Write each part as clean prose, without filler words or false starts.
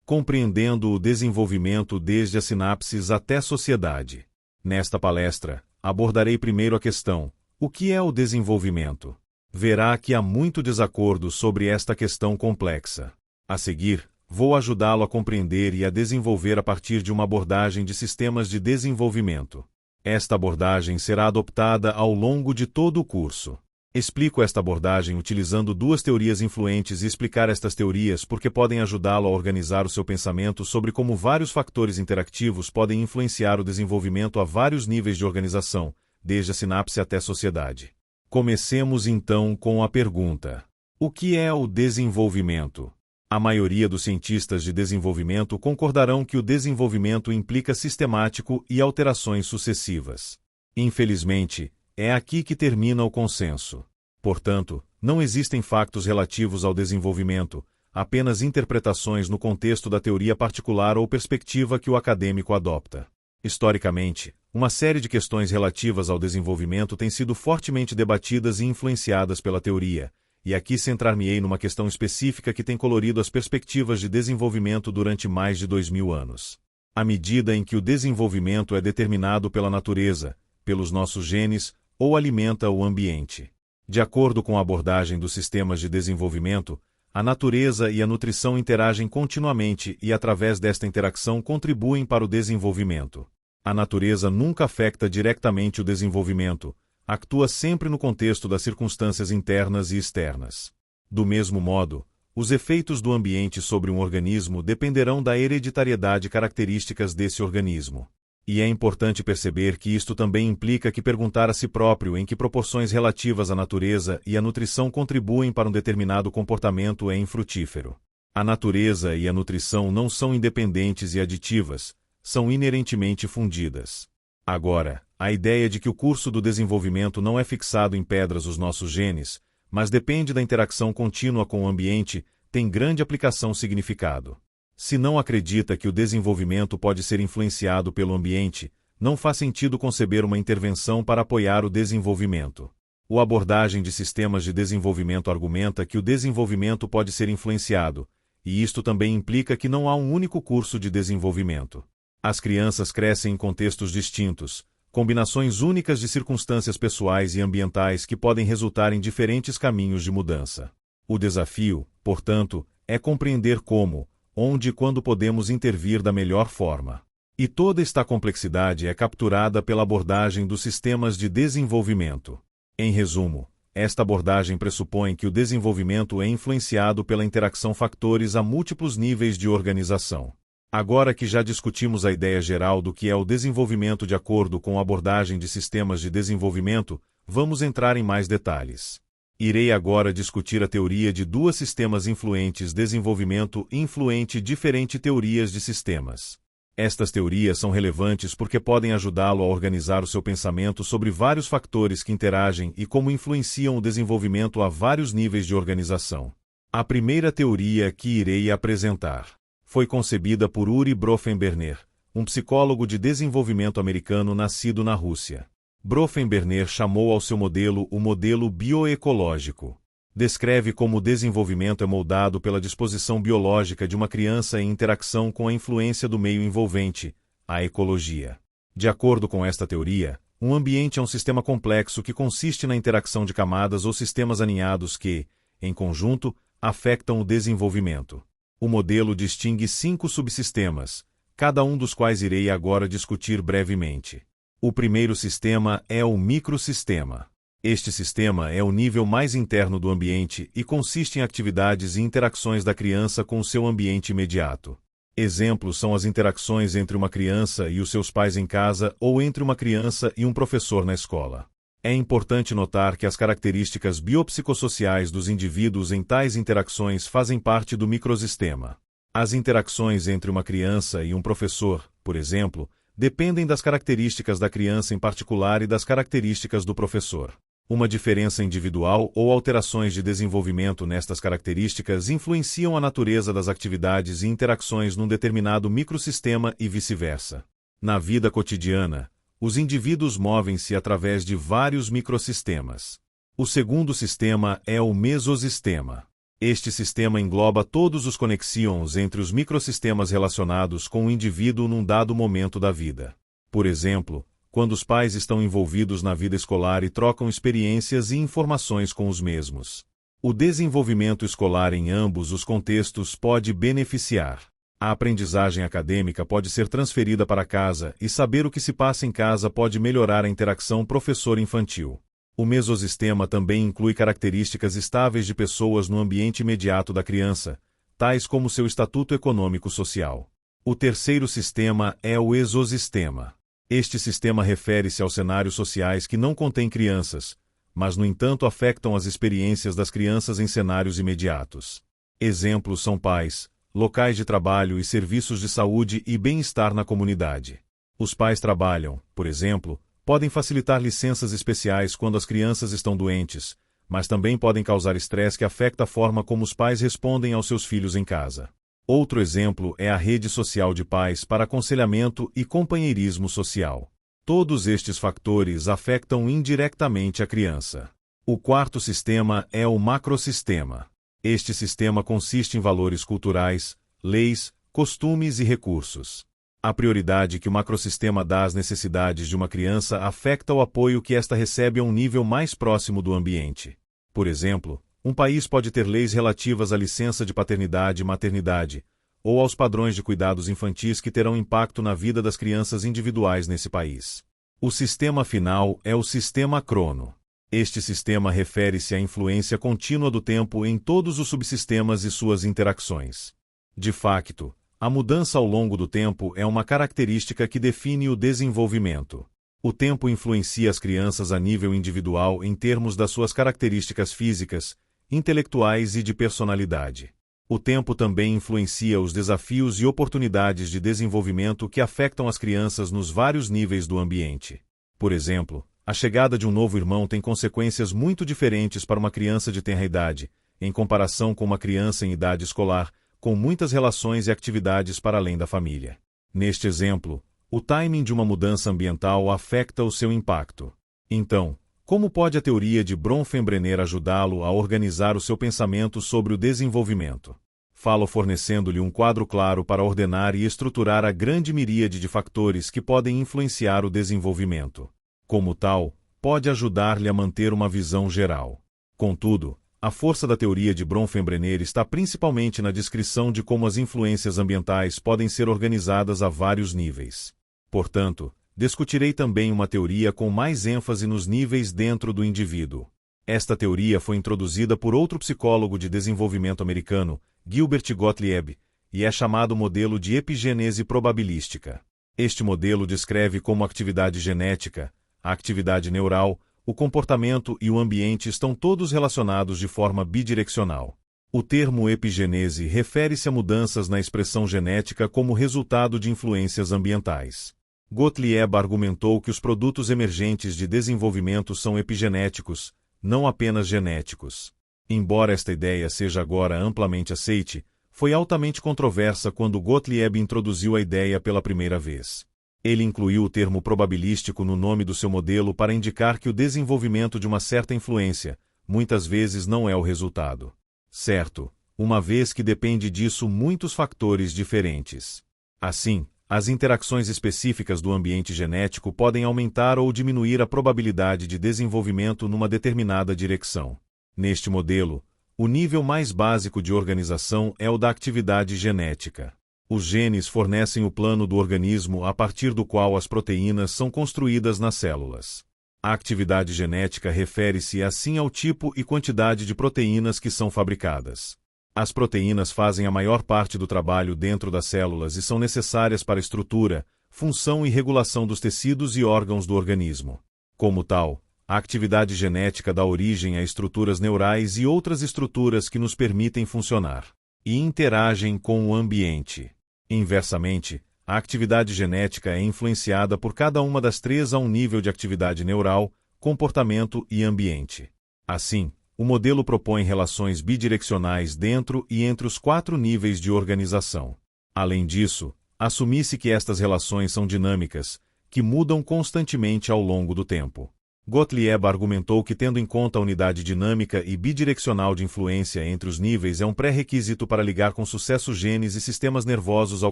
compreendendo o desenvolvimento desde as sinapses até a sociedade. Nesta palestra, abordarei primeiro a questão: o que é o desenvolvimento? Verá que há muito desacordo sobre esta questão complexa. A seguir, vou ajudá-lo a compreender e a desenvolver a partir de uma abordagem de sistemas de desenvolvimento. Esta abordagem será adoptada ao longo de todo o curso. Explico esta abordagem utilizando duas teorias influentes e explicar estas teorias porque podem ajudá-lo a organizar o seu pensamento sobre como vários fatores interativos podem influenciar o desenvolvimento a vários níveis de organização, desde a sinapse até a sociedade. Comecemos então com a pergunta: o que é o desenvolvimento? A maioria dos cientistas de desenvolvimento concordarão que o desenvolvimento implica sistemático e alterações sucessivas. Infelizmente, é aqui que termina o consenso. Portanto, não existem factos relativos ao desenvolvimento, apenas interpretações no contexto da teoria particular ou perspectiva que o acadêmico adopta. Historicamente, uma série de questões relativas ao desenvolvimento têm sido fortemente debatidas e influenciadas pela teoria, e aqui centrar-me-ei numa questão específica que tem colorido as perspectivas de desenvolvimento durante mais de 2000 anos. À medida em que o desenvolvimento é determinado pela natureza, pelos nossos genes, ou alimenta o ambiente. De acordo com a abordagem dos sistemas de desenvolvimento, a natureza e a nutrição interagem continuamente e, através desta interação, contribuem para o desenvolvimento. A natureza nunca afeta diretamente o desenvolvimento, atua sempre no contexto das circunstâncias internas e externas. Do mesmo modo, os efeitos do ambiente sobre um organismo dependerão da hereditariedade características desse organismo. E é importante perceber que isto também implica que perguntar a si próprio em que proporções relativas à natureza e à nutrição contribuem para um determinado comportamento é infrutífero. A natureza e a nutrição não são independentes e aditivas, são inerentemente fundidas. Agora, a ideia de que o curso do desenvolvimento não é fixado em pedras os nossos genes, mas depende da interação contínua com o ambiente, tem grande aplicação significado. Se não acredita que o desenvolvimento pode ser influenciado pelo ambiente, não faz sentido conceber uma intervenção para apoiar o desenvolvimento. A abordagem de sistemas de desenvolvimento argumenta que o desenvolvimento pode ser influenciado, e isto também implica que não há um único curso de desenvolvimento. As crianças crescem em contextos distintos, combinações únicas de circunstâncias pessoais e ambientais que podem resultar em diferentes caminhos de mudança. O desafio, portanto, é compreender como, onde e quando podemos intervir da melhor forma. E toda esta complexidade é capturada pela abordagem dos sistemas de desenvolvimento. Em resumo, esta abordagem pressupõe que o desenvolvimento é influenciado pela interação fatores a múltiplos níveis de organização. Agora que já discutimos a ideia geral do que é o desenvolvimento de acordo com a abordagem de sistemas de desenvolvimento, vamos entrar em mais detalhes. Irei agora discutir a teoria de duas sistemas influentes desenvolvimento influente diferente teorias de sistemas. Estas teorias são relevantes porque podem ajudá-lo a organizar o seu pensamento sobre vários fatores que interagem e como influenciam o desenvolvimento a vários níveis de organização. A primeira teoria que irei apresentar foi concebida por Uri Bronfenbrenner, um psicólogo de desenvolvimento americano nascido na Rússia. Bronfenbrenner chamou ao seu modelo o modelo bioecológico. Descreve como o desenvolvimento é moldado pela disposição biológica de uma criança em interação com a influência do meio envolvente, a ecologia. De acordo com esta teoria, um ambiente é um sistema complexo que consiste na interação de camadas ou sistemas aninhados que, em conjunto, afetam o desenvolvimento. O modelo distingue 5 subsistemas, cada um dos quais irei agora discutir brevemente. O primeiro sistema é o microsistema. Este sistema é o nível mais interno do ambiente e consiste em atividades e interações da criança com o seu ambiente imediato. Exemplos são as interações entre uma criança e os seus pais em casa ou entre uma criança e um professor na escola. É importante notar que as características biopsicossociais dos indivíduos em tais interações fazem parte do microsistema. As interações entre uma criança e um professor, por exemplo, dependem das características da criança em particular e das características do professor. Uma diferença individual ou alterações de desenvolvimento nestas características influenciam a natureza das atividades e interações num determinado microsistema e vice-versa. Na vida cotidiana, os indivíduos movem-se através de vários microsistemas. O segundo sistema é o mesosistema. Este sistema engloba todos os conexions entre os microsistemas relacionados com o indivíduo num dado momento da vida. Por exemplo, quando os pais estão envolvidos na vida escolar e trocam experiências e informações com os mesmos. O desenvolvimento escolar em ambos os contextos pode beneficiar. A aprendizagem acadêmica pode ser transferida para casa e saber o que se passa em casa pode melhorar a interação professor-infantil. O mesosistema também inclui características estáveis de pessoas no ambiente imediato da criança, tais como seu estatuto econômico-social. O terceiro sistema é o exosistema. Este sistema refere-se aos cenários sociais que não contêm crianças, mas no entanto afetam as experiências das crianças em cenários imediatos. Exemplos são pais, locais de trabalho e serviços de saúde e bem-estar na comunidade. Os pais trabalham, por exemplo, podem facilitar licenças especiais quando as crianças estão doentes, mas também podem causar estresse que afeta a forma como os pais respondem aos seus filhos em casa. Outro exemplo é a rede social de pais para aconselhamento e companheirismo social. Todos estes fatores afetam indiretamente a criança. O quarto sistema é o macrosistema. Este sistema consiste em valores culturais, leis, costumes e recursos. A prioridade que o macrosistema dá às necessidades de uma criança afeta o apoio que esta recebe a um nível mais próximo do ambiente. Por exemplo, um país pode ter leis relativas à licença de paternidade e maternidade, ou aos padrões de cuidados infantis que terão impacto na vida das crianças individuais nesse país. O sistema final é o sistema crono. Este sistema refere-se à influência contínua do tempo em todos os subsistemas e suas interações. De facto, a mudança ao longo do tempo é uma característica que define o desenvolvimento. O tempo influencia as crianças a nível individual em termos das suas características físicas, intelectuais e de personalidade. O tempo também influencia os desafios e oportunidades de desenvolvimento que afetam as crianças nos vários níveis do ambiente. Por exemplo, a chegada de um novo irmão tem consequências muito diferentes para uma criança de tenra idade, em comparação com uma criança em idade escolar, com muitas relações e atividades para além da família. Neste exemplo, o timing de uma mudança ambiental afeta o seu impacto. Então, como pode a teoria de Bronfenbrenner ajudá-lo a organizar o seu pensamento sobre o desenvolvimento? Falo fornecendo-lhe um quadro claro para ordenar e estruturar a grande miríade de fatores que podem influenciar o desenvolvimento. Como tal, pode ajudar-lhe a manter uma visão geral. Contudo, a força da teoria de Bronfenbrenner está principalmente na descrição de como as influências ambientais podem ser organizadas a vários níveis. Portanto, discutirei também uma teoria com mais ênfase nos níveis dentro do indivíduo. Esta teoria foi introduzida por outro psicólogo de desenvolvimento americano, Gilbert Gottlieb, e é chamado modelo de epigenese probabilística. Este modelo descreve como a atividade genética, a atividade neural, o comportamento e o ambiente estão todos relacionados de forma bidirecional. O termo epigenese refere-se a mudanças na expressão genética como resultado de influências ambientais. Gottlieb argumentou que os produtos emergentes de desenvolvimento são epigenéticos, não apenas genéticos. Embora esta ideia seja agora amplamente aceite, foi altamente controversa quando Gottlieb introduziu a ideia pela primeira vez. Ele incluiu o termo probabilístico no nome do seu modelo para indicar que o desenvolvimento de uma certa influência, muitas vezes não é o resultado. Certo, uma vez que depende disso muitos fatores diferentes. Assim, as interações específicas do ambiente genético podem aumentar ou diminuir a probabilidade de desenvolvimento numa determinada direção. Neste modelo, o nível mais básico de organização é o da atividade genética. Os genes fornecem o plano do organismo a partir do qual as proteínas são construídas nas células. A atividade genética refere-se assim ao tipo e quantidade de proteínas que são fabricadas. As proteínas fazem a maior parte do trabalho dentro das células e são necessárias para a estrutura, função e regulação dos tecidos e órgãos do organismo. Como tal, a atividade genética dá origem a estruturas neurais e outras estruturas que nos permitem funcionar e interagem com o ambiente. Inversamente, a atividade genética é influenciada por cada uma das três a um nível de atividade neural, comportamento e ambiente. Assim, o modelo propõe relações bidirecionais dentro e entre os 4 níveis de organização. Além disso, assume-se que estas relações são dinâmicas, que mudam constantemente ao longo do tempo. Gottlieb argumentou que, tendo em conta a unidade dinâmica e bidirecional de influência entre os níveis, é um pré-requisito para ligar com sucesso genes e sistemas nervosos ao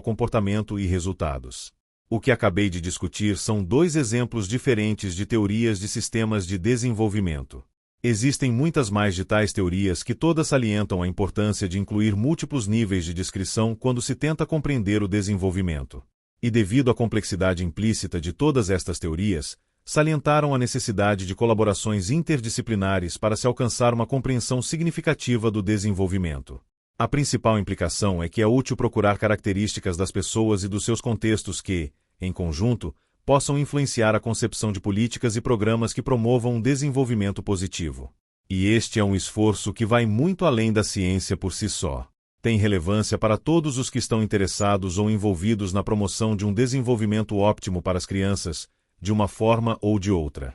comportamento e resultados. O que acabei de discutir são dois exemplos diferentes de teorias de sistemas de desenvolvimento. Existem muitas mais de tais teorias que todas salientam a importância de incluir múltiplos níveis de descrição quando se tenta compreender o desenvolvimento. E devido à complexidade implícita de todas estas teorias, salientaram a necessidade de colaborações interdisciplinares para se alcançar uma compreensão significativa do desenvolvimento. A principal implicação é que é útil procurar características das pessoas e dos seus contextos que, em conjunto, possam influenciar a concepção de políticas e programas que promovam um desenvolvimento positivo. E este é um esforço que vai muito além da ciência por si só. Tem relevância para todos os que estão interessados ou envolvidos na promoção de um desenvolvimento óptimo para as crianças, de uma forma ou de outra.